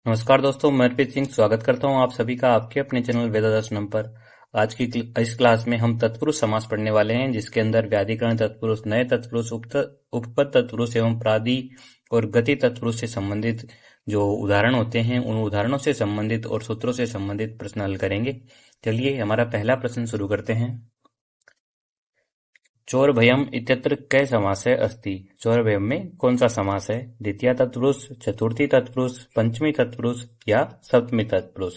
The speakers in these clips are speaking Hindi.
नमस्कार दोस्तों, मैं अर्पित सिंह स्वागत करता हूं आप सभी का आपके अपने चैनल वेदादर्शनम पर। आज की इस क्लास में हम तत्पुरुष समास पढ़ने वाले हैं, जिसके अंदर व्याधिकरण तत्पुरुष, नए तत्पुरुष, उपपद तत्पुरुष एवं प्रादि और गति तत्पुरुष से संबंधित जो उदाहरण होते हैं उन उदाहरणों से संबंधित और सूत्रों से संबंधित प्रश्न हल करेंगे। चलिए हमारा पहला प्रश्न शुरू करते हैं। चोरभयम् इत्यत्र कै समासः अस्ति? चोरभयम् में कौन सा समास है? द्वितीय तत्पुरुष, चतुर्थी तत्पुरुष, पंचमी तत्पुरुष या सप्तमी तत्पुरुष?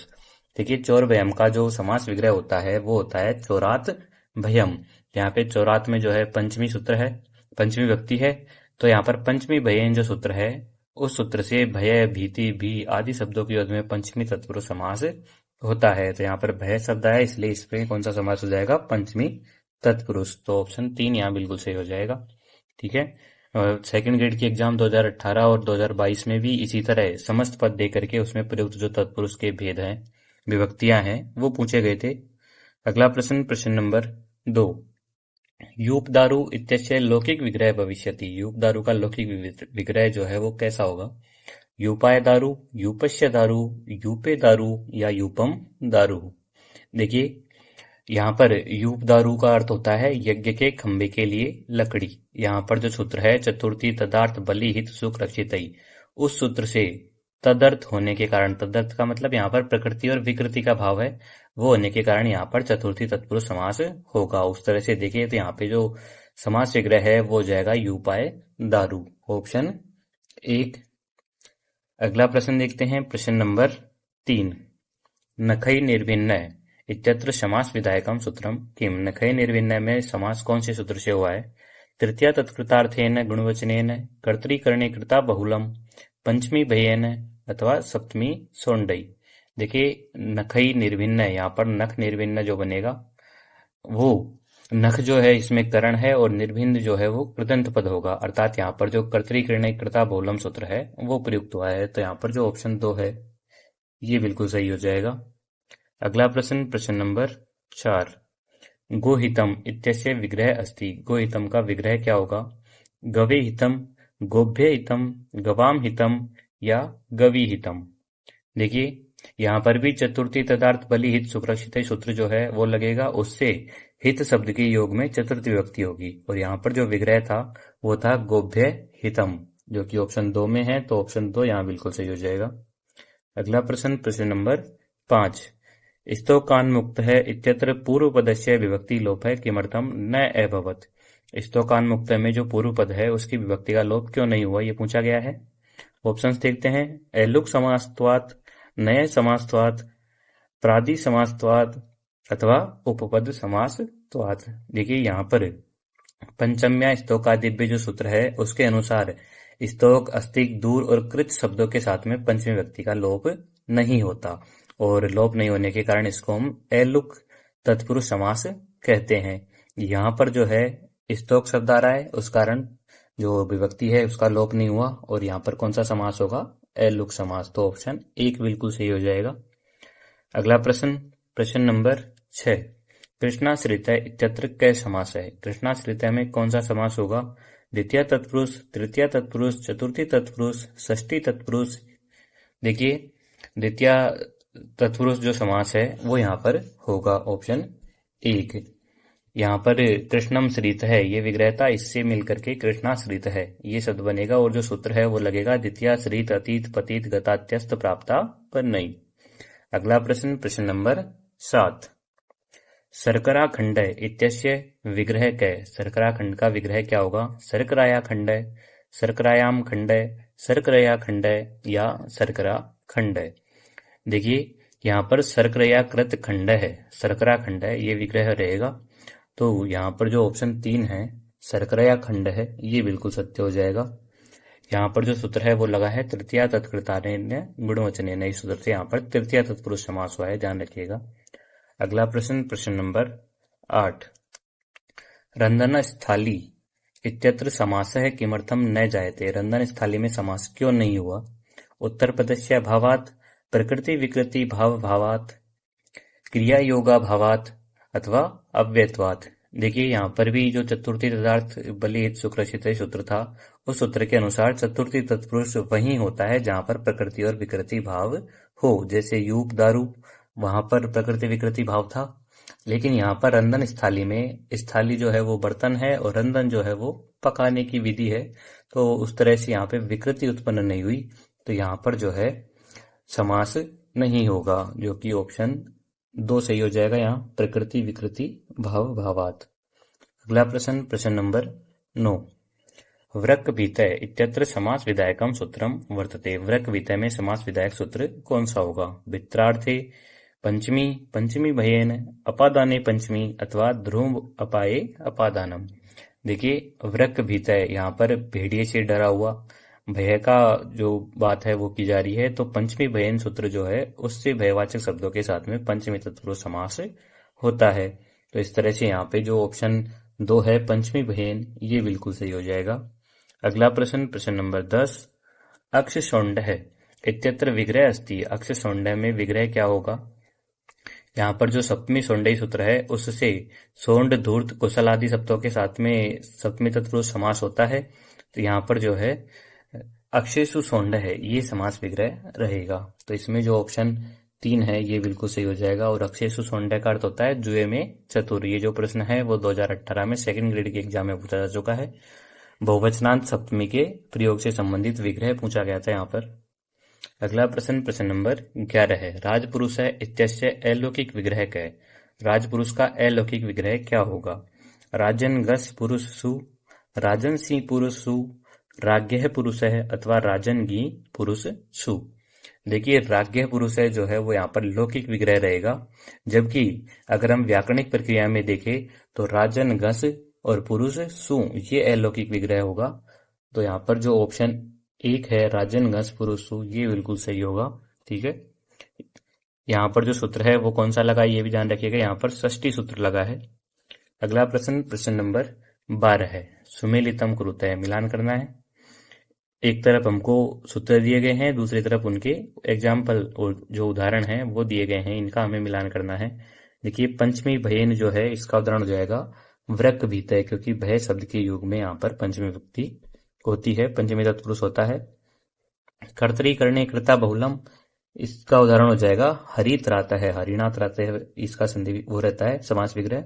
देखिए, चोरभयम् का जो समास विग्रह होता है वो होता है चोरात भयम्। यहाँ पे चोरात में जो है पंचमी सूत्र है, पंचमी व्यक्ति है, तो यहाँ पर पंचमी भयेन जो सूत्र है उस सूत्र से भय, भीति, भी आदि शब्दों के योग में पंचमी तत्पुरुष समास होता है। तो यहाँ पर भय शब्द आया, इसलिए इसमें कौन सा समास हो जाएगा? पंचमी तत्पुरुष। तो ऑप्शन 3 यहाँ बिल्कुल सही हो जाएगा। ठीक है। सेकंड ग्रेड की एग्जाम 2018 और 2022 में भी इसी तरह समस्त पद दे करके उसमें प्रयुक्त जो तत्पुरुष के भेद हैं, विभक्तियां हैं, वो पूछे गए थे। अगला प्रश्न, प्रश्न नंबर 2। यूपदारु इत्यस्य लौकिक विग्रह भविष्यति। यूपदारु का लौकिक विग्रह जो है वो कैसा होगा? यूपाय दारु, यूपस्य दारु, यूपे दारु या यूपम दारु? देखिए, यहाँ पर यूप दारू का अर्थ होता है यज्ञ के खंभे के लिए लकड़ी। यहाँ पर जो सूत्र है चतुर्थी तदार्थ बलि हित सुख रक्षितई, उस सूत्र से तदर्थ होने के कारण, तदर्थ का मतलब यहाँ पर प्रकृति और विकृति का भाव है, वो होने के कारण यहाँ पर चतुर्थी तत्पुरुष समास होगा। उस तरह से देखिए तो यहाँ पे जो समास विग्रह है वो हो जाएगा यूपाय दारू, ऑप्शन 1। अगला प्रश्न देखते हैं, प्रश्न नंबर 3। नखै निर्भिन्न इत्यत्र समास विधायकम सूत्रम किम? नखै निर्भिन्न में समास कौन से सूत्र से हुआ है? तृतीया तत्कृतार्थेन गुणवचनेन, कर्तरीकरणे कृता बहुलम, पंचमी भयेन अथवा सप्तमी सोंडई? देखिए, नखै निर्भिन्न, यहाँ पर नख निर्भिन्न जो बनेगा वो नख जो है इसमें करण है और निर्भिन्न जो है वो कृदंत पद होगा, अर्थात यहाँ पर जो कर्तरीकरणे कृता बहुलम सूत्र है वो प्रयुक्त हुआ है। तो यहाँ पर जो ऑप्शन 2 है ये बिल्कुल सही हो जाएगा। अगला प्रश्न, प्रश्न नंबर 4। गोहितम इत्यस्य विग्रह अस्ति। गोहितम का विग्रह क्या होगा? गवे हितम, गोभ्य हितम, गवाम हितम या गवी हितम? देखिए, यहाँ पर भी चतुर्थी तदार्थ बलि हित सुरक्षित सूत्र जो है वो लगेगा, उससे हित शब्द के योग में चतुर्थी विभक्ति होगी, और यहाँ पर जो विग्रह था वो था गोभ्य हितम, जो कि ऑप्शन 2 में है। तो ऑप्शन 2 यहाँ बिल्कुल सही हो जाएगा। अगला प्रश्न, प्रश्न नंबर 5। स्तोकान्मुक्त है इत्यत्र पूर्व पदस्य विभक्ति लोप है किमर्थम न अभवत्? स्तोकान्मुक्त में जो पूर्व पद है उसकी विभक्ति का लोप क्यों नहीं हुआ, ये पूछा गया है। ऑप्शंस देखते हैं। एलुक समासत्वात्, नए समासत्वात्, प्रादि समासत्वात् अथवा उपपद समासत्वात्। देखिए, यहाँ पर पंचम्या स्तोकादिव्य जो सूत्र है उसके अनुसार स्तोक, अस्तिक, दूर और कृत शब्दों के साथ में पंचमी व्यक्ति का लोप नहीं होता, और लोप नहीं होने के कारण इसको हम एलुक तत्पुरुष समास कहते हैं। यहाँ पर जो है स्तोक शब्द आ रहा है, उस कारण जो विभक्ति है उसका लोप नहीं हुआ, और यहाँ पर कौन सा समास होगा? एलुक समास। तो ऑप्शन 1 बिल्कुल सही हो जाएगा। अगला प्रश्न, प्रश्न नंबर 6। कृष्णाश्रित इत्यत्र कै समास है? कृष्णाश्रित में कौन सा समास होगा? द्वितीय तत्पुरुष, तृतीय तत्पुरुष, चतुर्थी तत्पुरुष, षष्ठी तत्पुरुष? देखिए, द्वितीय तत्पुरुष जो समास है वो यहाँ पर होगा, ऑप्शन 1। यहाँ पर कृष्णम श्रित है, ये विग्रह था, इससे मिलकर के कृष्णाश्रित है ये शब्द बनेगा, और जो सूत्र है वो लगेगा द्वितीय श्रित अतीत पतित गतात्यस्त प्राप्ता पर नहीं। अगला प्रश्न, प्रश्न नंबर 7। शर्करा खंड इत्यस्य विग्रह कै? शर्करा खंड का विग्रह क्या होगा? शर्कराया खंड, शर्करायाम खंड, शर्करया खंड या शर्करा खंड? देखिए, यहाँ पर शर्करया कृत खंड है, शर्करा खंड है, ये विग्रह रहेगा। तो यहाँ पर जो ऑप्शन 3 है शर्करया खंड है, ये बिल्कुल सत्य हो जाएगा। यहाँ पर जो सूत्र है वो लगा है तृतीया तत्कृतारेण गुणवचनेन, इस सूत्र से यहाँ पर तृतीया तत्पुरुष समास हुआ है, ध्यान रखिएगा। अगला प्रश्न, प्रश्न नंबर 8। रंधन स्थाली इत्यत्र समासः किमर्थम न जायते? रंधन स्थाली में समास क्यों नहीं हुआ? उत्तर पदस्य भावात्, प्रकृति विकृति भाव भावात्, क्रिया योगा भावात् अथवा अव्ययत्वात्? देखिए, यहाँ पर भी जो चतुर्थी तदार्थ बलि हित सुरक्षित सूत्र था उस सूत्र के अनुसार चतुर्थी तत्पुरुष वहीं होता है जहां पर प्रकृति और विकृति भाव हो। जैसे यूप दारू, वहां पर प्रकृति विकृति भाव था, लेकिन यहाँ पर रंधन स्थाली में स्थाली जो है वो बर्तन है और रंधन जो है वो पकाने की विधि है, तो उस तरह से यहाँ पे विकृति उत्पन्न नहीं हुई, तो यहाँ पर जो है समास नहीं होगा, जो कि ऑप्शन 2 सही हो जाएगा। यहाँ प्रकृति विकृति भाव भावात। अगला प्रश्न, प्रश्न नंबर 9। वृक्क भीतय इत्यत्र समास विधायकम सूत्रम वर्तते। वृक्क भीतय में समास विधायक सूत्र कौन सा होगा? वित्रार्थे पंचमी, पंचमी भयेन, अपादाने पंचमी, अथवा ध्रुव अपाये अपादानम। देखिए, वृक्क भीतय यहाँ पर भेड़िए से डरा हुआ भय का जो बात है वो की जा रही है, तो पंचमी भयन सूत्र जो है उससे भयवाचक शब्दों के साथ में पंचमी तत्पुरुष समास होता है। तो इस तरह से यहाँ पे जो ऑप्शन 2 है पंचमी भयन, ये बिल्कुल सही हो जाएगा। अगला प्रश्न, प्रश्न नंबर 10। अक्ष शौंड है इत्यत्र विग्रह अस्ति। अक्ष शौंड में विग्रह क्या होगा? यहाँ पर जो सप्तमी शौंडई सूत्र है उससे शौंड धूर्त कुशल आदि शब्दों के साथ में सप्तमी तत्पुरुष समास होता है, तो यहाँ पर जो है अक्षेषु शौंड है, ये समास विग्रह रहेगा। तो इसमें जो ऑप्शन 3 है ये बिल्कुल सही हो जाएगा। और अक्षेषु शौंड का अर्थ होता है जुए में चतुर। ये जो प्रश्न है वो 2018 में सेकंड ग्रेड के एग्जाम में पूछा जा चुका है। बहुवचनांत सप्तमी के प्रयोग से संबंधित विग्रह पूछा गया था यहाँ पर। अगला प्रश्न, प्रश्न नंबर 11 है। राजपुरुष है इत्यस्य अलौकिक विग्रह क्या है? राजपुरुष का अलौकिक विग्रह क्या होगा? राजन गस पुरुष सु, राजन सी पुरुष सु, राज्ञ पुरुष है, अथवा राजन गी पुरुष सु। देखिए, राज्ञ पुरुष है जो है वो यहाँ पर लौकिक विग्रह रहेगा, जबकि अगर हम व्याकरणिक प्रक्रिया में देखें तो राजन गस और पुरुष सु ये अलौकिक विग्रह होगा। तो यहाँ पर जो ऑप्शन 1 है राजन गस पुरुष सु, ये बिल्कुल सही होगा। ठीक है, यहाँ पर जो सूत्र है वो कौन सा लगा ये भी ध्यान रखिएगा, यहाँ पर षष्ठी सूत्र लगा है। अगला प्रश्न, प्रश्न नंबर 12 है। सुमेलितम कुरुतः, मिलान करना है। एक तरफ हमको सूत्र दिए गए हैं, दूसरी तरफ उनके एग्जाम्पल और जो उदाहरण हैं वो दिए गए हैं, इनका हमें मिलान करना है। देखिए, पंचमी भयन जो है इसका उदाहरण हो जाएगा वृक्क भीतय, क्योंकि भय शब्द के युग में यहाँ पर पंचमी विभक्ति होती है, पंचमी तत्पुरुष होता है। कर्तरी करणे कृता बहुलम, इसका उदाहरण हो जाएगा हरित रात है, हरिणात रात है, इसका संधि वो रहता है समास विग्रह।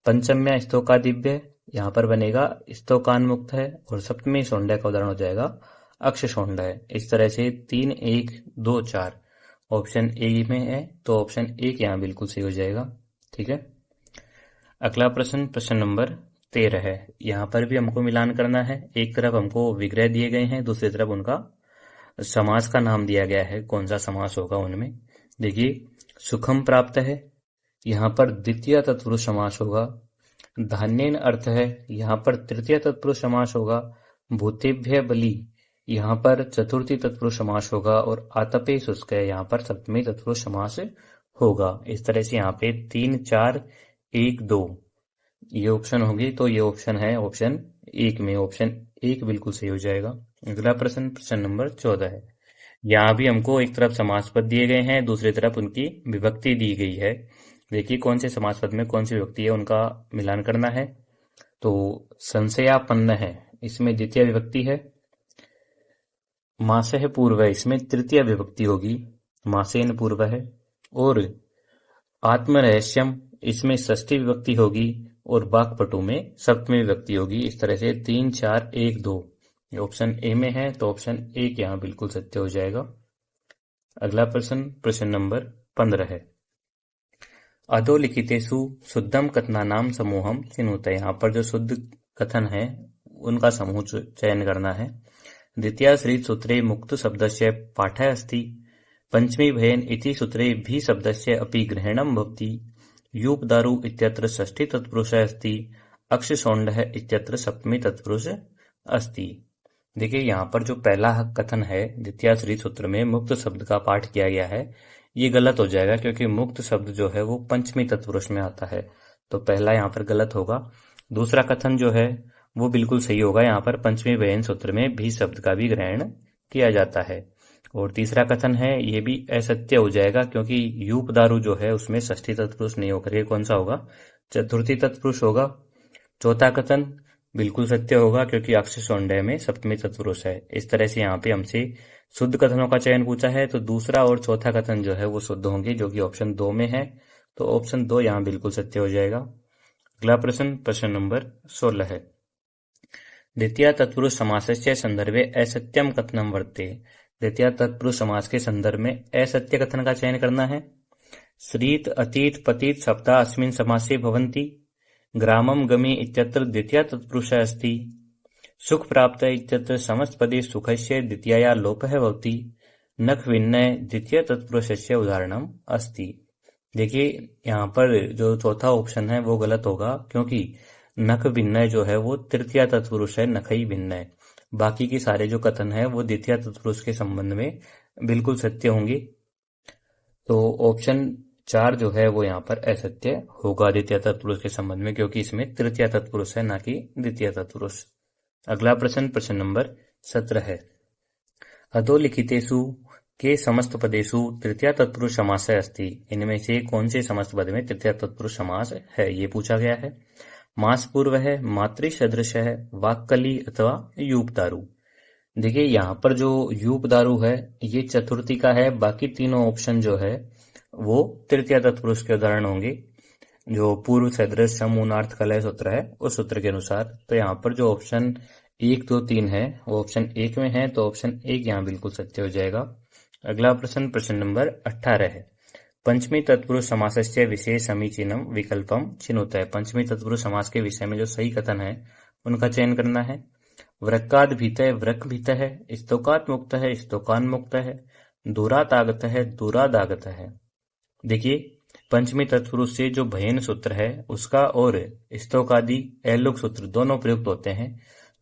पंचम्या स्तोका दिव्य, यहाँ पर बनेगा स्तोकान मुक्त है। और सप्तमी शौंड का उदाहरण हो जाएगा अक्ष शौंड है। इस तरह से 3, 1, 2, 4 ऑप्शन ए में है, तो ऑप्शन 1 यहाँ बिल्कुल सही हो जाएगा। ठीक है, अगला प्रश्न, प्रश्न नंबर 13 है। यहाँ पर भी हमको मिलान करना है। एक तरफ हमको विग्रह दिए गए हैं, दूसरी तरफ उनका समास का नाम दिया गया है, कौन सा समास होगा उनमें। देखिए, सुखम प्राप्त है, यहाँ पर द्वितीय तत्पुरुष समास होगा। धान्यन अर्थ है, यहाँ पर तृतीय तत्पुरुष समास होगा। भूतेभ्य बलि, यहाँ पर चतुर्थी तत्पुरुष समास होगा। और आतपे शुष्क है, यहाँ पर सप्तमी तत्पुरुष समास होगा। इस तरह से यहाँ पे 3, 4, 1, 2 ये ऑप्शन होगी, तो ये ऑप्शन है ऑप्शन 1 में, ऑप्शन 1 बिल्कुल सही हो जाएगा। अगला प्रश्न, प्रश्न नंबर 14 है। यहाँ भी हमको एक तरफ समास पद दिए गए हैं, दूसरी तरफ उनकी विभक्ति दी गई है। देखिए, कौन से समास पद में कौन सी विभक्ति है उनका मिलान करना है। तो संशयापन्न है, इसमें द्वितीय विभक्ति है। मासह पूर्व है, इसमें तृतीय विभक्ति होगी, मासेन पूर्व है। और आत्मरहस्यम, इसमें षष्ठी विभक्ति होगी। और वाक्पटु में सप्तमी विभक्ति होगी। इस तरह से 3, 4, 1, 2 ये ऑप्शन ए में है, तो ऑप्शन 1 यहाँ बिल्कुल सत्य हो जाएगा। अगला प्रश्न, प्रश्न नंबर 15 है। अधोलिखितेषु शुद्धम कथनानाम समूहम चिनुत, यहाँ पर जो शुद्ध कथन है उनका समूह चयन करना है। द्वितीय श्री सूत्रे मुक्त शब्दस्य पाठः अस्ति, पंचमी भयन इति सूत्रे भी शब्दस्य अपि ग्रहणम भवति, यूप दारु इत्यत्र षष्ठी तत्पुरुष अस्ति, अक्ष शौंडः इत्यत्र सप्तमी तत्पुरुष अस्ति। देखिए, यहाँ पर जो पहला कथन है द्वितीय श्री सूत्र में मुक्त शब्द का पाठ किया गया है, ये गलत हो जाएगा, क्योंकि मुक्त शब्द जो है वो पंचमी तत्पुरुष में आता है, तो पहला यहाँ पर गलत होगा। दूसरा कथन जो है वो बिल्कुल सही होगा, यहाँ पर पंचमी भयन सूत्र में भी शब्द का भी ग्रहण किया जाता है। और तीसरा कथन है ये भी असत्य हो जाएगा, क्योंकि यूप दारू जो है उसमें षष्ठी तत्पुरुष नहीं होकर के कौन सा होगा, चतुर्थी तत्पुरुष होगा। चौथा कथन बिल्कुल सत्य होगा क्योंकि अक्षसौंडय में सप्तमी तत्पुरुष है। इस तरह से यहाँ पे हमसे शुद्ध कथनों का चयन पूछा है, तो दूसरा और चौथा कथन जो है वो शुद्ध होंगे, जो कि ऑप्शन 2 में है। तो ऑप्शन 2 यहाँ बिल्कुल सत्य हो जाएगा। अगला प्रश्न, प्रश्न नंबर 16 है। द्वितीय तत्पुरुष समासस्य संदर्भे असत्यम कथनम वर्ते। द्वितीय तत्पुरुष समास के संदर्भ में असत्य कथन का चयन करना है। श्रीत अतीत पतित सप्ताह अस्मिन् समासे भवन्ति। ग्रामं गमि इत्यत्र द्वितीय तत्पुरुषः अस्ति। सुख प्राप्त इत्यत्र समस्तपदे सुखस्य द्वितीया लोपः भवति। नख विन्नय द्वितीय तत्पुरुषस्य उदाहरणम अस्ति। देखिए यहाँ पर जो चौथा ऑप्शन है वो गलत होगा, क्योंकि नख भिन्नय जो है वो तृतीय तत्पुरुष है, नखई भिन्नय। बाकी के सारे जो कथन है वो द्वितीय तत्पुरुष के संबंध में बिल्कुल सत्य होंगे। तो ऑप्शन 4 जो है वो यहाँ पर असत्य होगा द्वितीय तत्पुरुष के संबंध में, क्योंकि इसमें तृतीय तत्पुरुष है, ना कि द्वितीय तत्पुरुष। अगला प्रश्न, प्रश्न नंबर 17 है। अधोलिखितेषु के समस्त पदेषु तृतीय तत्पुरुष समास अस्ति। इनमें से कौन से समस्त पद में तृतीय तत्पुरुष समास है, ये पूछा गया है। मास पूर्व है, मातृ सदृश है, वाक्कली अथवा यूप दारू। देखिए यहाँ पर जो यूप दारू है ये चतुर्थी का है, बाकी तीनों ऑप्शन जो है वो तृतीय तत्पुरुष के उदाहरण होंगे, जो पूर्व सदृश समूनार्थ कलह सूत्र है उस सूत्र के अनुसार। तो यहाँ पर जो ऑप्शन 1, 2, 3 है वो ऑप्शन 1 में है, तो ऑप्शन 1 यहाँ बिल्कुल सत्य हो जाएगा। अगला प्रश्न, प्रश्न नंबर 18 है। पंचमी तत्पुरुष समासस्य विशेष समीचीनम विकल्पम चिनुत है। पंचमी तत्पुरुष समास के विषय में जो सही कथन है उनका चयन करना है। वृक्काद भीत है, वृक भीत है, स्तोकात मुक्त है, स्तोकान मुक्त है, दूरात आगत है, दूराद आगत है। देखिए पंचमी तत्पुरुष से जो भयन सूत्र है उसका और स्तोकादि एलुक सूत्र दोनों प्रयुक्त होते हैं।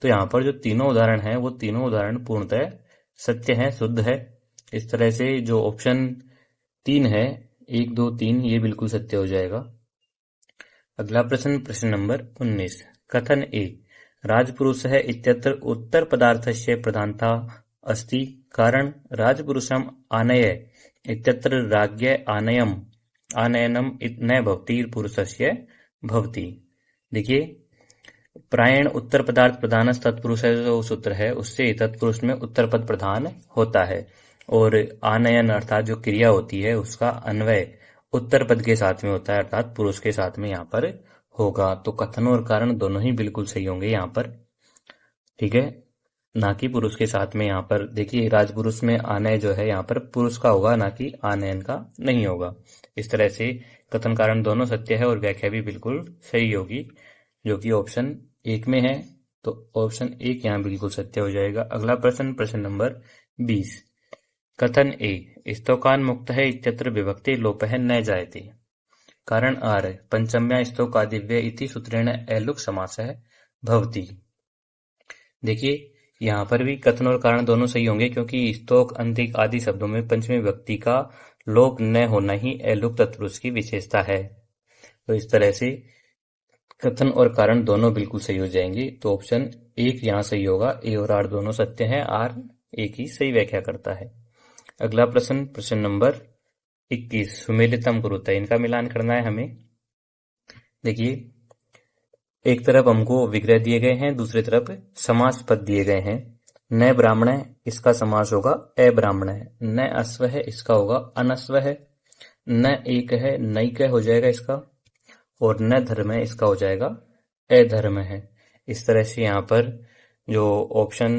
तो यहाँ पर जो तीनों उदाहरण हैं वो तीनों उदाहरण पूर्णतः सत्य हैं, शुद्ध है। इस तरह से जो ऑप्शन 3 है, 1, 2, 3, ये बिल्कुल सत्य हो जाएगा। अगला प्रश्न, प्रश्न नंबर 19। कथन ए राजपुरुष है इत्यत्र उत्तर पदार्थस्य प्रधानता अस्ति। कारण राजपुरुषम आनय इत्यत्र राज्ञ आनयनम न भवति पुरुषस्य भवति। देखिए प्रायण उत्तर पदार्थ प्रधान तत्पुरुष है जो सूत्र है उससे तत्पुरुष में उत्तर पद प्रधान होता है, और आनयन अर्थात जो क्रिया होती है उसका अन्वय उत्तर पद के साथ में होता है, अर्थात पुरुष के साथ में यहाँ पर होगा। तो कथन और कारण दोनों ही बिल्कुल सही होंगे यहाँ पर, ठीक है, ना कि पुरुष के साथ में। यहाँ पर देखिए राजपुरुष में आनय जो है यहाँ पर पुरुष का होगा, ना कि आनयन का नहीं होगा। इस तरह से कथन कारण दोनों सत्य है और व्याख्या भी बिल्कुल सही होगी, जो कि ऑप्शन 1 में है। तो ऑप्शन 1 यहाँ बिल्कुल सत्य हो जाएगा। अगला प्रश्न, प्रश्न नंबर 20। कथन ए स्तोकान मुक्त है इत्यत्र विभक्ति लोपः न जायते। कारण आर पंचम्या स्तोकादिव्य इति सूत्रेण एलुक समासः भवति। देखिए यहाँ पर भी कथन और कारण दोनों सही होंगे, क्योंकि स्तोक अंतिक आदि शब्दों में पंचमी विभक्ति का लोप न होना ही एलुक तत्पुरुष की विशेषता है। तो इस तरह से कथन और कारण दोनों बिल्कुल सही हो जाएंगे। तो ऑप्शन 1 यहाँ सही होगा, ए और आर दोनों सत्य हैं, आर एक ही सही व्याख्या करता है। अगला प्रश्न, प्रश्न नंबर 21। सुमेलितम कुरुत, इनका मिलान करना है हमें। देखिए एक तरफ हमको विग्रह दिए गए हैं, दूसरी तरफ समास पद दिए गए हैं। न ब्राह्मण है, इसका समास होगा अब्राह्मण है। न अश्व है, इसका होगा अनश्व है। न एक है, नैक हो जाएगा इसका, और न धर्म है, इसका हो जाएगा अधर्म है। इस तरह से यहाँ पर जो ऑप्शन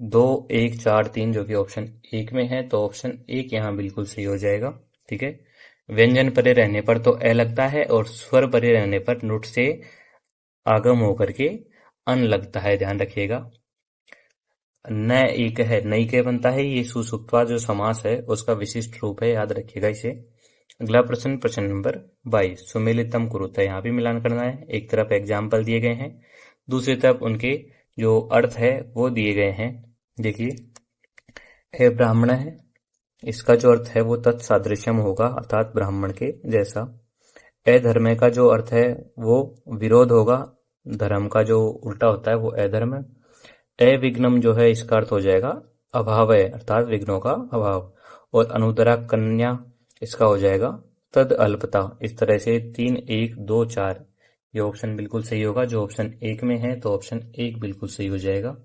2, 1, 4, 3 जो कि ऑप्शन 1 में है, तो ऑप्शन 1 यहाँ बिल्कुल सही हो जाएगा, ठीक है। व्यंजन परे रहने पर तो ए लगता है, और स्वर परे रहने पर नुट से आगम होकर के अन लगता है, ध्यान रखिएगा। न एक है, नई के बनता है, ये सुसुप्तवा जो समास है उसका विशिष्ट रूप है, याद रखिएगा इसे। अगला प्रश्न, प्रश्न नंबर 22। सुमेलितम कुरुत, यहाँ भी मिलान करना है। एक तरफ एग्जाम्पल दिए गए हैं, दूसरी तरफ उनके जो अर्थ है वो दिए गए हैं। देखिए ब्राह्मण है, इसका जो अर्थ है वो तत्सादृश्यम होगा, अर्थात ब्राह्मण के जैसा। अधर्म का जो अर्थ है वो विरोध होगा, धर्म का जो उल्टा होता है वो अधर्म। अविघ्नम जो है इसका अर्थ हो जाएगा अभाव है, अर्थात विघ्नों का अभाव। और अनुदरा कन्या इसका हो जाएगा तद अल्पता। इस तरह से 3, 1, 2, 4 ये ऑप्शन बिल्कुल सही होगा जो ऑप्शन 1 में है, तो ऑप्शन 1 बिल्कुल सही हो जाएगा।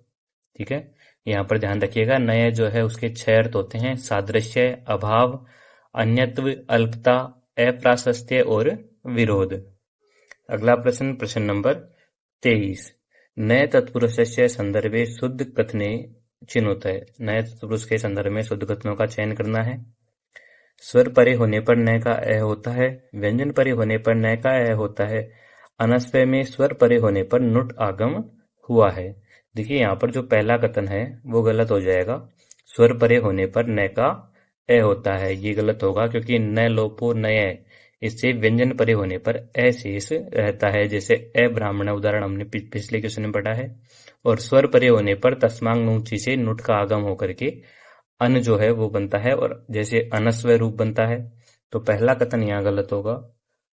ठीक है, यहाँ पर ध्यान रखिएगा, नए जो है उसके 6 अर्थ होते हैं, सादृश्य, अभाव, अन्यत्व, अल्पता, अप्राशस्त्य और विरोध। अगला प्रश्न, प्रश्न नंबर 23। नए तत्पुरुषस्य संदर्भे शुद्ध कथने चिन्होतय। नए तत्पुरुष के संदर्भ में शुद्ध कथनों का चयन करना है। स्वर परे होने पर नय का अ होता है, व्यंजन परे होने पर नय का अ होता है, अनस्वय में स्वर परे होने पर नुट आगम हुआ है। देखिए यहाँ पर जो पहला कथन है वो गलत हो जाएगा, स्वर परे होने पर नय का अ होता है, ये गलत होगा क्योंकि न लोपो नय, इससे व्यंजन परे होने पर अ शेष रहता है, जैसे अब्राह्मण उदाहरण हमने पिछले क्वेश्चन में पढ़ा है। और स्वर परे होने पर तस्मांग नूची से नुट का आगम होकर के अन जो है वो बनता है और जैसे अनस्वय रूप बनता है, तो पहला कथन यहाँ गलत होगा।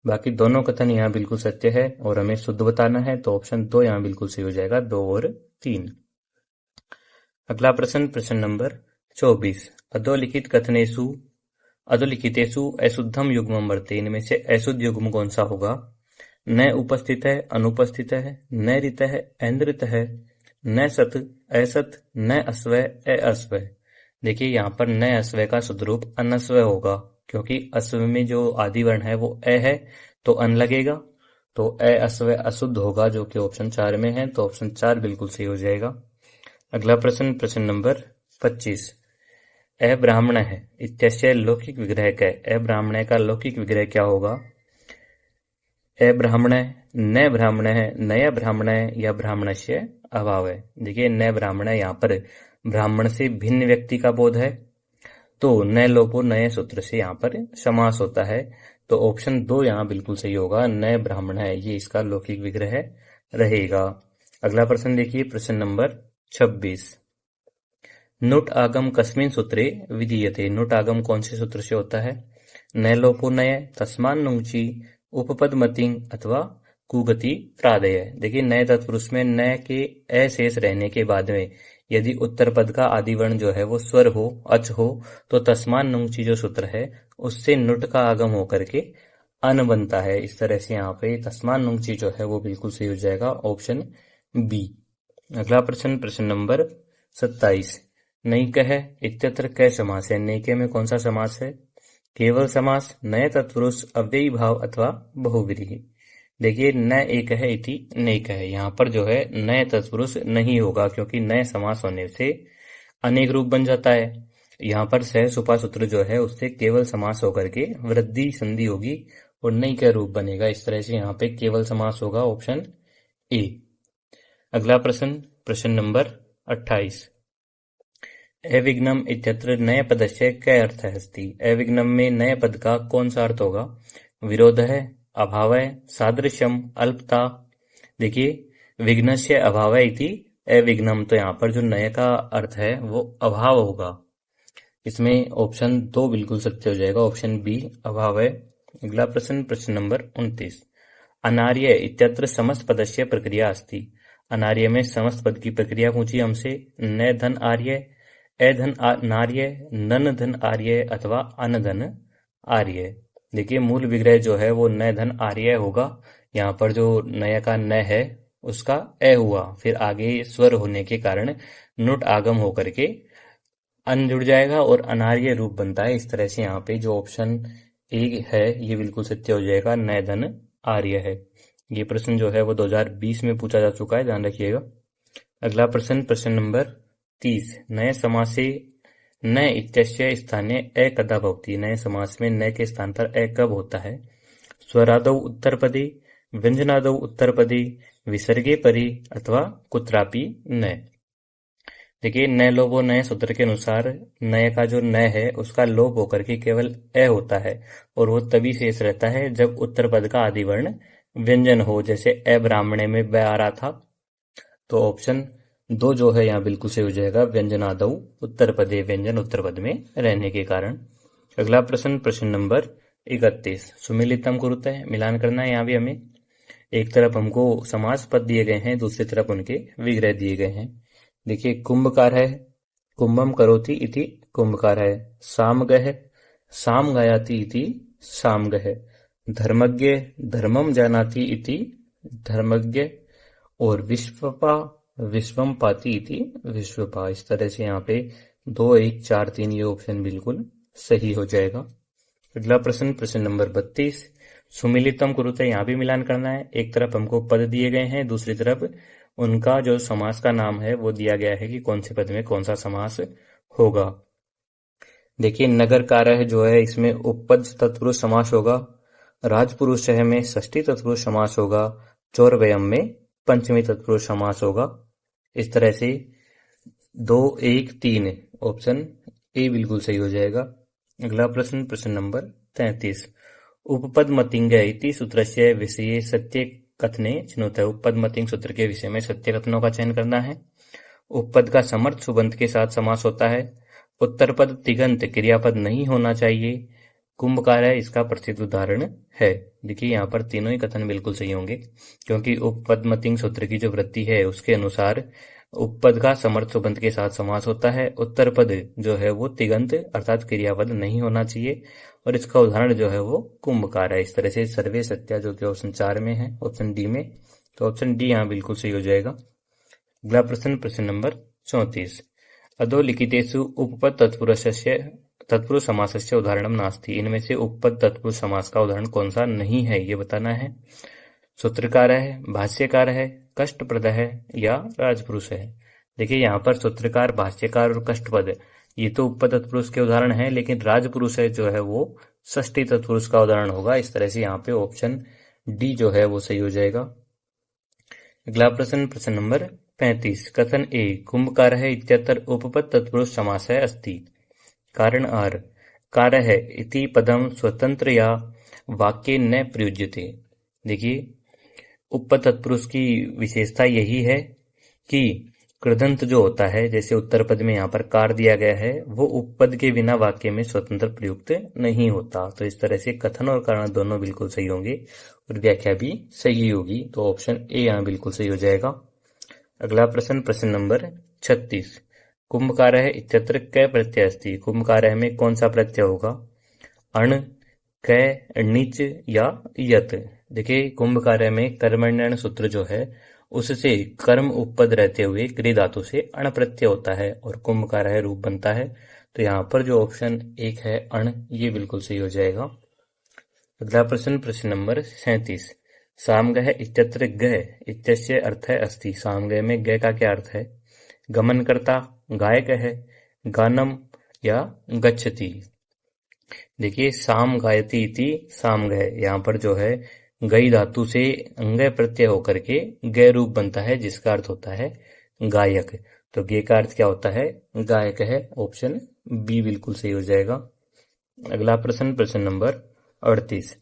बाकी दोनों कथन यहाँ बिल्कुल सत्य है और हमें शुद्ध बताना है, तो ऑप्शन 2 यहाँ बिल्कुल सही हो जाएगा, 2 और 3। अगला प्रश्न, प्रश्न नंबर 24। अधोलिखित कथनेषु अधोलिखितेषु अशुद्धम युग्मम वर्ते, इनमें से अशुद्ध युग्म कौन सा होगा? न उपस्थित है, अनुपस्थित है, न ऋत है, ऐन्द्रित है, न सत, असत, न अस्वय, अस्वय। देखिए यहाँ पर न अस्वय का शुद्ध रूप अनस्वय होगा, क्योंकि अस्वय में जो आदि वर्ण है वो अ है, तो अन लगेगा, तो अ अस्वय अशुद्ध होगा, जो कि ऑप्शन 4 में है, तो ऑप्शन 4 बिल्कुल सही हो जाएगा। अगला प्रश्न, प्रश्न नंबर 25। अब्राह्मण है इत्यस्य लौकिक विग्रह क्या है? अब्राह्मण का लौकिक विग्रह क्या होगा? अब्राह्मण, न ब्राह्मण है, नया ब्राह्मण है, या ब्राह्मणस्य अभाव है। देखिए न ब्राह्मण यहाँ पर ब्राह्मण से भिन्न व्यक्ति का बोध है, तो न लोपो नए सूत्र से यहाँ पर समास होता है, तो ऑप्शन 2 यहाँ बिल्कुल सही होगा, न ब्राह्मण है, ये इसका लौकिक विग्रह रहेगा। अगला प्रश्न देखिए, प्रश्न नंबर 26। नुट आगम कस्मिन सूत्रे विधीयते, नुट आगम कौन से सूत्र से होता है? न लोपो नय, तस्मान नुंची, उपपद मतिंग अथवा कुगति प्रादय। देखिए नए तत्पुरुष में न के अशेष रहने के बाद में यदि उत्तर पद का आदि वर्ण जो है वो स्वर हो, अच हो, तो तस्मान नुंची जो सूत्र है उससे नुट का आगम होकर के अन बनता है। इस तरह से यहाँ पे तस्मान नुंची जो है वो बिल्कुल सही हो जाएगा, ऑप्शन बी। अगला प्रश्न, प्रश्न नंबर 27। नैक है इत्यत्र क समास है, नैके में कौन सा समास है? केवल समास, नए तत्पुरुष, अव्ययी भाव अथवा बहुव्रीहि। देखिए न एक है इति नैक है, यहाँ पर जो है नए तत्पुरुष नहीं होगा, क्योंकि नए समास होने से अनेक रूप बन जाता है। यहाँ पर सह सुपा सूत्र जो है उससे केवल समास होकर के वृद्धि संधि होगी और नई का रूप बनेगा, इस तरह से यहाँ पे केवल समास होगा, ऑप्शन ए। अगला प्रश्न, प्रश्न नंबर 28। अविघ्नम इत्यत्र नए पदस्य कै अर्थ अस्ति, अविघ्नम में नए पद का कौन सा अर्थ होगा? विरोध है, अभाव है, सादृश्यम, अल्पता। देखिए विघ्नस्य अभाव इति अविघ्नम, तो यहाँ पर जो नए का अर्थ है वो अभाव होगा, इसमें ऑप्शन 2 बिल्कुल सत्य हो जाएगा, ऑप्शन बी अभाव है। अगला प्रश्न, प्रश्न नंबर 29। अनार्य इत्यत्र समस्त पदस्य प्रक्रिया अस्ति, अनार्य में समस्त पद की प्रक्रिया पूछी हमसे, न धन आर्य, अधन नार्य, नन धन आर्य अथवा अनधन आर्य। देखिए मूल विग्रह जो है वो न धन आर्य होगा, यहाँ पर जो नया का न है उसका अ हुआ, फिर आगे स्वर होने के कारण नुट आगम होकर के अन जुड़ जाएगा और अनार्य रूप बनता है। इस तरह से यहाँ पे जो ऑप्शन ए है ये बिल्कुल सत्य हो जाएगा, न धन आर्य है। ये प्रश्न जो है वो 2020 में पूछा जा चुका है, ध्यान रखिएगा। अगला प्रश्न, प्रश्न नंबर 30। नए समासे न इत्यस्य स्थाने अ कदा भवति, नए समास में न के स्थान पर अ कब होता है? स्वरादौ उत्तरपदी, व्यंजनादौ उत्तरपदी, विसर्गे परि अथवा कुत्रापि न। देखिए न लोपो नए सूत्र के अनुसार नए का जो न है उसका लोप होकर के केवल अ होता है, और वो तभी शेष रहता है जब उत्तर पद का आदि वर्ण व्यंजन हो, जैसे अब्राह्मणे में ब आ रहा था, तो ऑप्शन 2 जो है यहाँ बिल्कुल सही हो जाएगा, व्यंजनादौ उत्तर पदे, व्यंजन उत्तर पद में रहने के कारण। अगला प्रश्न, प्रश्न नंबर 31। सुमिलितम कुरुते, मिलान करना है। यहाँ भी हमें एक तरफ हमको समास पद दिए गए हैं, दूसरी तरफ उनके विग्रह दिए गए हैं। देखिए कुंभकार है, कुंभम करोति इति कुंभकार है, सामगह, साम गायाति इति सामगह, धर्मज्ञ, धर्मम जानाति इति धर्मज्ञ और विश्वपा विश्वम पाती इति विश्वपा। इस तरह से यहाँ पे 2, 1, 4, 3 ये ऑप्शन बिल्कुल सही हो जाएगा। अगला प्रश्न, प्रश्न नंबर 32। सुमिलितम कुरुते, यहाँ भी मिलान करना है। एक तरफ हमको पद दिए गए हैं, दूसरी तरफ उनका जो समास का नाम है वो दिया गया है कि कौन से पद में कौन सा समास होगा। देखिए, नगर कार्य जो है इसमें उपपद तत्पुरुष समास होगा, राजपुरुष है में षष्ठी तत्पुरुष समास होगा, चौरव्यम में पंचमी तत्पुरुष समास होगा। इस तरह से 2, 1, 3 ऑप्शन ए बिल्कुल सही हो जाएगा। अगला प्रश्न, प्रश्न नंबर 33। उपपद मतिंग इति सूत्रस्य विषये सत्य कथने चिनोत है। उपपद मतिंग सूत्र के विषय में सत्य कथनों का चयन करना है। उपपद का समर्थ सुबंत के साथ समास होता है। उत्तर पद तिगंत क्रियापद नहीं होना चाहिए। कुंभकार है इसका प्रसिद्ध उदाहरण है। देखिए, यहाँ पर तीनों ही कथन बिल्कुल सही होंगे, क्योंकि उपपद मतिंग सूत्र की जो वृत्ति है उसके अनुसार उपपद का समर्थ सुबंत के साथ समास होता है। उत्तर पद जो है वो तिगंत अर्थात क्रियापद नहीं होना चाहिए, और इसका उदाहरण जो है वो कुंभकार है। इस तरह से सर्वे सत्या जो कि ऑप्शन 4 में है, ऑप्शन डी में, तो ऑप्शन डी यहाँ बिल्कुल सही हो जाएगा। अगला प्रश्न, प्रश्न नंबर 34। अधोलिखितेषु उपपद तत्पुरुष समासस्य उदाहरणम नास्ति। इनमें से उपपद तत्पुरुष समास का उदाहरण कौन सा नहीं है ये बताना है। सूत्रकार है, भाष्यकार है, कष्टप्रद है या राजपुरुष है। देखिए, यहाँ पर सूत्रकार, भाष्यकार और कष्टपद ये तो उपपद तत्पुरुष के उदाहरण है, लेकिन राजपुरुष है जो है वो षष्ठी तत्पुरुष का उदाहरण होगा। इस तरह से यहाँ पे ऑप्शन डी जो है वो सही हो जाएगा। अगला प्रश्न, प्रश्न नंबर 35। कथन ए कुंभकार है इत्यत्र उपपद तत्पुरुष समास है अस्ति। कारण आर कार्य है इति पदम स्वतंत्र या वाक्य न प्रयुज्यते। देखिए, उपपद तत्पुरुष की विशेषता यही है कि कृदंत जो होता है, जैसे उत्तर पद में यहाँ पर कार दिया गया है, वो उपपद के बिना वाक्य में स्वतंत्र प्रयुक्त नहीं होता। तो इस तरह से कथन और कारण दोनों बिल्कुल सही होंगे और व्याख्या भी सही होगी, तो ऑप्शन ए यहाँ बिल्कुल सही हो जाएगा। अगला प्रश्न, प्रश्न नंबर 36। कुंभकार है इत्यत्र कै प्रत्यय अस्ति। कुंभकार में कौन सा प्रत्यय होगा? अण, कै, णिच या यत। देखिए, कुंभकार में कर्मण्यण सूत्र जो है उससे कर्म उपपद रहते हुए क्रिया धातु से अण प्रत्यय होता है और कुंभकार रूप बनता है। तो यहाँ पर जो ऑप्शन 1 है अण, ये बिल्कुल सही हो जाएगा। अगला प्रश्न, प्रश्न नंबर 37। सामगह इत्यत्र गह इत्यस्य अर्थ है अस्ति। सामगह में गह का क्या अर्थ है? गमन करता, गायक है, गानम या गच्छति। देखिए, साम गायती इति सामगह, यहाँ पर जो है गई धातु से अंगय प्रत्यय होकर के गय रूप बनता है, जिसका अर्थ होता है गायक। तो गे का अर्थ क्या होता है? गायक है। ऑप्शन बी बिल्कुल सही हो जाएगा। अगला प्रश्न, प्रश्न नंबर 38।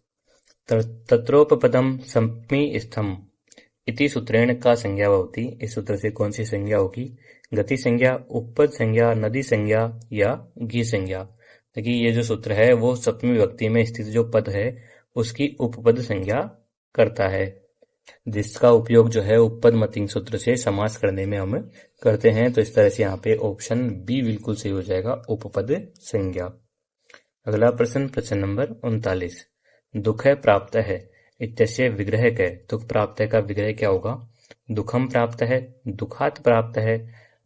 तत्रोपपदम सप्तमी स्थम इति सूत्रेण का संज्ञा भवति। इस सूत्र से कौन सी संज्ञा होगी? गति संज्ञा, उपपद संज्ञा, नदी संज्ञा या घी संज्ञा। देखिए, ये जो सूत्र है वो सप्तमी विभक्ति में स्थित जो पद है उसकी उपपद संज्ञा करता है, जिसका उपयोग जो है उपपद मतिंग सूत्र से समास करने में हम करते हैं। तो इस तरह से यहाँ पे ऑप्शन बी बिल्कुल सही हो जाएगा, उपपद संज्ञा। अगला प्रश्न, प्रश्न नंबर 39। दुख है प्राप्त है इत्यस्य विग्रह है। दुख प्राप्त है का विग्रह क्या होगा? दुखम प्राप्त है, दुखात प्राप्त है,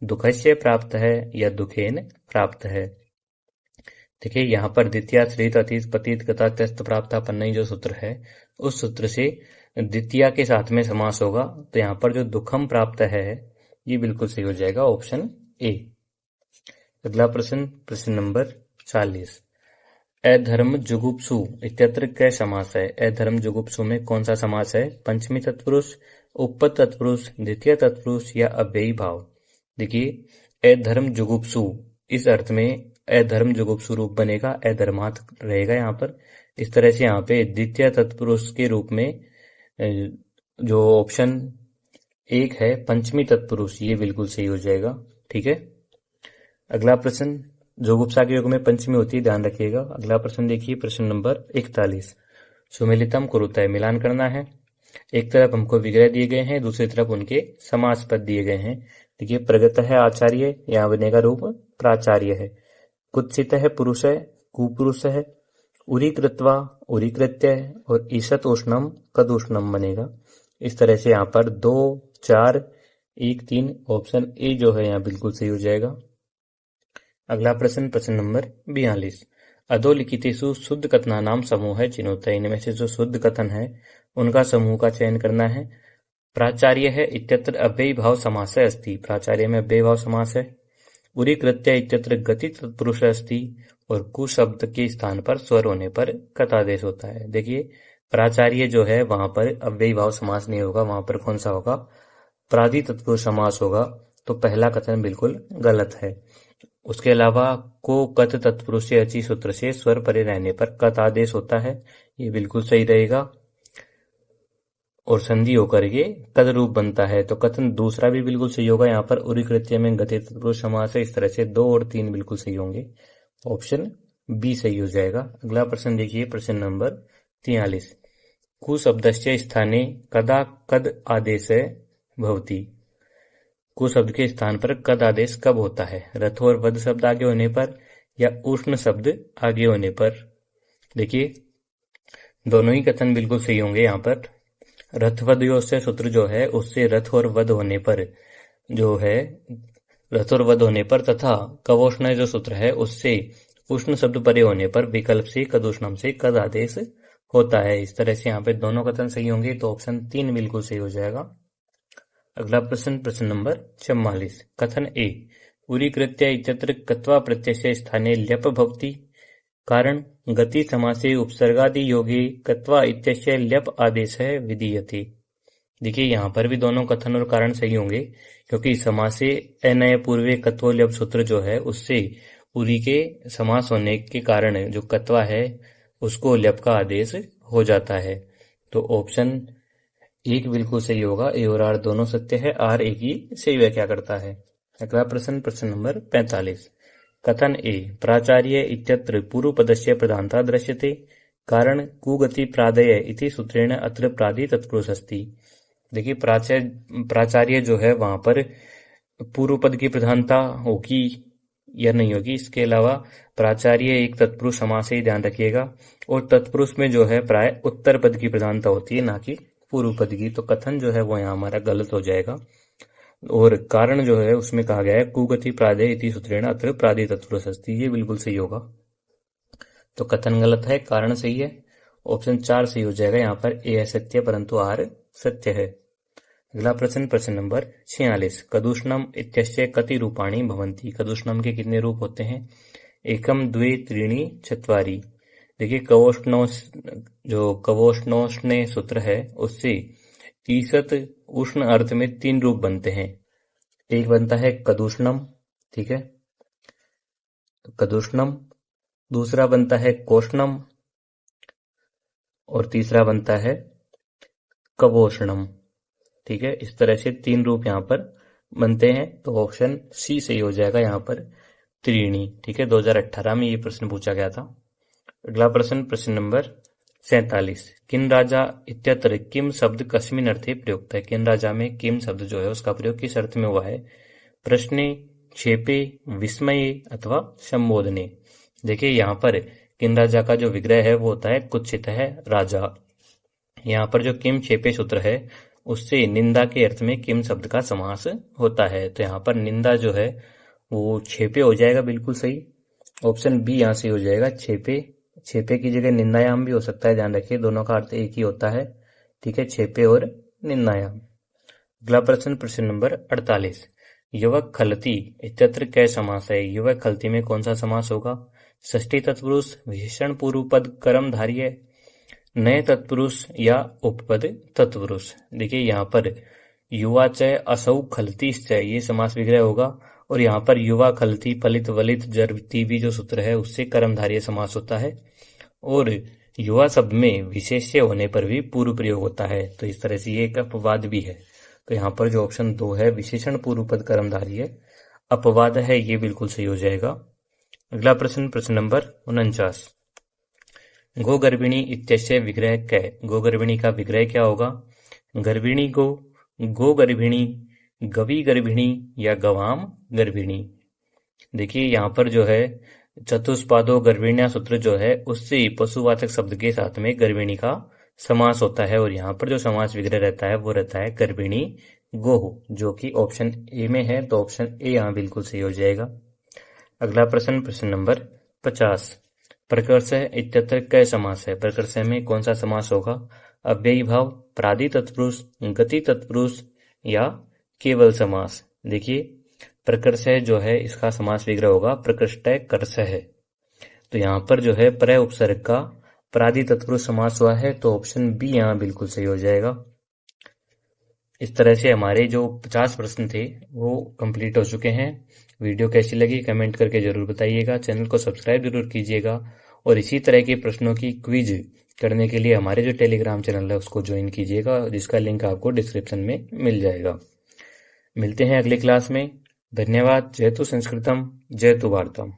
दुखस्य प्राप्त है या दुखेन प्राप्त है। देखिए, यहाँ पर द्वितीय श्रेत अतीत पतित गता त्यस्त प्राप्त पन्नई जो सूत्र है उस सूत्र से द्वितीय के साथ में समास होगा। तो यहाँ पर जो दुखम प्राप्त है ये बिल्कुल सही हो जाएगा, ऑप्शन ए। अगला प्रश्न, प्रश्न नंबर 40। अधर्म जुगुप्सु इत्यत्र कै समास है। अधर्म जुगुप्सु में कौन सा समास है? पंचमी तत्पुरुष, उपपद तत्पुरुष, द्वितीय तत्पुरुष या अव्ययी भाव। देखिए, अधर्म जुगुप्सु इस अर्थ में अधर्म जुगुप्सु रूप बनेगा, अधर्मात् रहेगा यहाँ पर। इस तरह से यहाँ पे द्वितीय तत्पुरुष के रूप में जो ऑप्शन 1 है पंचमी तत्पुरुष, ये बिल्कुल सही हो जाएगा। ठीक है। अगला प्रश्न, जुगुप्सा के योग में पंचमी होती है, ध्यान रखिएगा। अगला प्रश्न देखिए, प्रश्न नंबर 41। सुमेलितम कुरुतः, मिलान करना है। एक तरफ हमको विग्रह दिए गए हैं, दूसरी तरफ उनके समास पद दिए गए हैं। देखिए, प्रगत है आचार्य, यहाँ बनेगा रूप प्राचार्य है। कुत्सित है पुरुष है, कुपुरुष है। उरी कृत्वा उरी कृत्य है और ईशत उष्णम कद उष्णम बनेगा। इस तरह से यहाँ पर 2, 4, 1, 3 ऑप्शन ए जो है यहाँ बिल्कुल सही हो जाएगा। अगला प्रश्न, प्रश्न नंबर 42। अधोलिखितेषु शुद्ध कथनानाम समूह चिनोतय। इनमें से जो शुद्ध कथन है उनका समूह का चयन करना है। प्राचार्य है इत्यत्र अव्ययी भाव समास अस्ति। प्राचार्य में अव्ययी भाव समास है। उरीकृत्य इत्यत्र गति तत्पुरुष अस्ति। और कु शब्द के स्थान पर स्वर होने पर कत आदेश होता है। देखिए, प्राचार्य जो है वहां पर अव्ययी भाव समास नहीं होगा, वहां पर कौन सा होगा, प्राधि तत्पुरुष समास होगा। तो पहला कथन बिल्कुल गलत है। उसके अलावा को कत तत्पुरुष से अची सूत्र से स्वर परे रहने पर कत आदेश होता है, ये बिल्कुल सही रहेगा। और संधि होकर ये कद रूप बनता है, तो कथन दूसरा भी बिल्कुल सही होगा। यहाँ पर उरी कृत्य में गति तत्पुरुष समास है। इस तरह से 2 और 3 बिल्कुल सही होंगे, ऑप्शन बी सही हो जाएगा। अगला प्रश्न देखिए, प्रश्न नंबर 43। कु शब्दस्य स्थाने कदा कद आदेश भवति। कु शब्द के स्थान पर कद आदेश कब होता है, रथ और वध शब्द आगे होने पर या उष्ण शब्द आगे होने पर। देखिए, दोनों ही कथन बिल्कुल सही होंगे। यहाँ पर रथवध से सूत्र जो है उससे रथ और वध होने पर जो है, रथ और वध होने पर, तथा कवोष्ण जो सूत्र है उससे उष्ण शब्द परे होने पर विकल्प से कदुष्णम से कद आदेश होता है। इस तरह से यहाँ पे दोनों कथन सही होंगे, तो ऑप्शन 3 बिल्कुल सही हो जाएगा। अगला प्रश्न, प्रश्न नंबर 44। कथन ए, उरी कृत्य इत्यत्र कत्वा प्रत्यय स्थाने ल्यप भवति। कारण गति समासे उपसर्गादि योगे कत्वा इत्यस्य ल्यप आदेश है विधीयते। देखिए, यहाँ पर भी दोनों कथन और कारण सही होंगे, क्योंकि समासे अनय पूर्वे कत्व ल्यप सूत्र जो है उससे उरी के समास होने के कारण जो कत्वा है उसको ल्यप का आदेश हो जाता है। तो ऑप्शन 1 बिल्कुल सही होगा। ए और आर दोनों सत्य है, आर एक ही सही व्याख्या करता है। अगला प्रश्न, प्रश्न नंबर 45। कथन ए, प्राचार्य इत्यत्र पूर्व पदस्य प्रधानता दृश्यते। कारण कुगति प्रादय इति सूत्रेण अत्र प्रादि तत्पुरुष अस्ति। देखिए, प्राचार्य जो है वहां पर पूर्व पद की प्रधानता होगी या नहीं होगी। इसके अलावा प्राचार्य एक तत्पुरुष समास से ही ध्यान रखिएगा, और तत्पुरुष में जो है प्राय उत्तर पद की प्रधानता होती है, ना कि पूर्व पद की। तो कथन जो है वो यहाँ हमारा गलत हो जाएगा। और कारण जो है उसमें कहा गया है कुगति प्रादय इति सूत्रेण अत्र प्रादि तत्पुरुष अस्ति, ये बिल्कुल सही होगा। तो कथन गलत है, कारण सही है, ऑप्शन 4 सही हो जाएगा। यहाँ पर ए असत्य परंतु आर सत्य है। अगला प्रश्न, प्रश्न नंबर 46। कदुष्णम इत्यस्य कति रूपाणि भवन्ति। कदुष्णम के कितने रूप होते हैं, एकम द्वे त्रीणि चत्वारि। देखिए, कवोष्णोष्णे सूत्र है उससे ईसत उष्ण अर्थ में 3 रूप बनते हैं। एक बनता है कदुष्णम, ठीक है, कदुष्णम। दूसरा बनता है कोष्णम, और तीसरा बनता है कवोष्णम, ठीक है। इस तरह से 3 रूप यहाँ पर बनते हैं, तो ऑप्शन सी सही हो जाएगा यहाँ पर, त्रीणी, ठीक है। 2018 में ये प्रश्न पूछा गया था। अगला प्रश्न, प्रश्न नंबर 47। किन राजा इत्यत्र किम शब्द कस्मिन अर्थे प्रयुक्त है। किन राजा में किम शब्द जो है उसका प्रयोग किस अर्थ में हुआ है, प्रश्ने, क्षेपे, विस्मये अथवा संबोधने। देखिए, यहाँ पर किन राजा का जो विग्रह है वो होता है कुत्सित है राजा। यहाँ पर जो किम क्षेपे सूत्र है उससे निंदा के अर्थ में किम शब्द का समास होता है। तो यहाँ पर निंदा जो है वो क्षेपे हो जाएगा, बिल्कुल सही। ऑप्शन बी यहाँ से हो जाएगा, क्षेपे। क्षेपे की जगह निंदायाम भी हो सकता है, ध्यान रखिए दोनों का अर्थ एक ही होता है, ठीक है, क्षेपे और निंदायाम। अगला प्रश्न, प्रश्न नंबर 48। युवक खलती इत्यत्र कै समास है। युवक खलती में कौन सा समास होगा, षष्ठी तत्पुरुष, विशेषण पूर्व पद कर्मधारय, नए तत्पुरुष या उपपद तत्पुरुष। देखिए, यहाँ पर युवा चय असौ खलती चय ये समास विग्रह होगा, और यहाँ पर युवा खलती फलित वलित जरती भी जो सूत्र है उससे कर्मधारय समास होता है, और युवा शब्द में विशेष्य होने पर भी पूर्व प्रयोग होता है। तो इस तरह से ये एक अपवाद भी है। तो यहाँ पर जो ऑप्शन 2 है, विशेषण पूर्व पद कर्मधारय अपवाद है, ये बिल्कुल सही हो जाएगा। अगला प्रश्न, प्रश्न नंबर 49। गो गर्भिणी इत्यस्य विग्रह कै। गो गर्भिणी का विग्रह क्या होगा, गर्भिणी गो, गो गर्भिणी, गवी गर्भिणी या गवाम गर्भिणी। देखिए, यहाँ पर जो है चतुष्पादो गर्भिण्या सूत्र जो है उससे पशुवाचक शब्द के साथ में गर्भिणी का समास होता है और यहाँ पर जो समास विग्रह रहता है वो रहता है गर्भिणी गोहु, जो कि ऑप्शन ए में है, तो ऑप्शन ए यहाँ बिल्कुल सही हो जाएगा। अगला प्रश्न, प्रश्न नंबर 50। प्रकर्षः इत्यत्र कै समास है? प्रकर्षः में कौन सा समास होगा? अव्ययी भाव, प्रादि तत्पुरुष, गति तत्पुरुष या केवल समास? देखिए, प्रकर्षः जो है इसका समास विग्रह होगा प्रकृष्टः कर्षः। तो यहाँ पर जो है प्रय उपसर्ग का प्रादि तत्पुरुष समास हुआ है, तो ऑप्शन बी यहाँ बिल्कुल सही हो जाएगा। इस तरह से हमारे जो 50 प्रश्न थे वो कंप्लीट हो चुके हैं। वीडियो कैसी लगी कमेंट करके जरूर बताइएगा। चैनल को सब्सक्राइब जरूर कीजिएगा और इसी तरह के प्रश्नों की क्विज करने के लिए हमारे जो टेलीग्राम चैनल है उसको ज्वाइन कीजिएगा, जिसका लिंक आपको डिस्क्रिप्शन में मिल जाएगा। मिलते हैं अगली क्लास में। धन्यवाद। जयतु संस्कृतम, जयतु भारतम।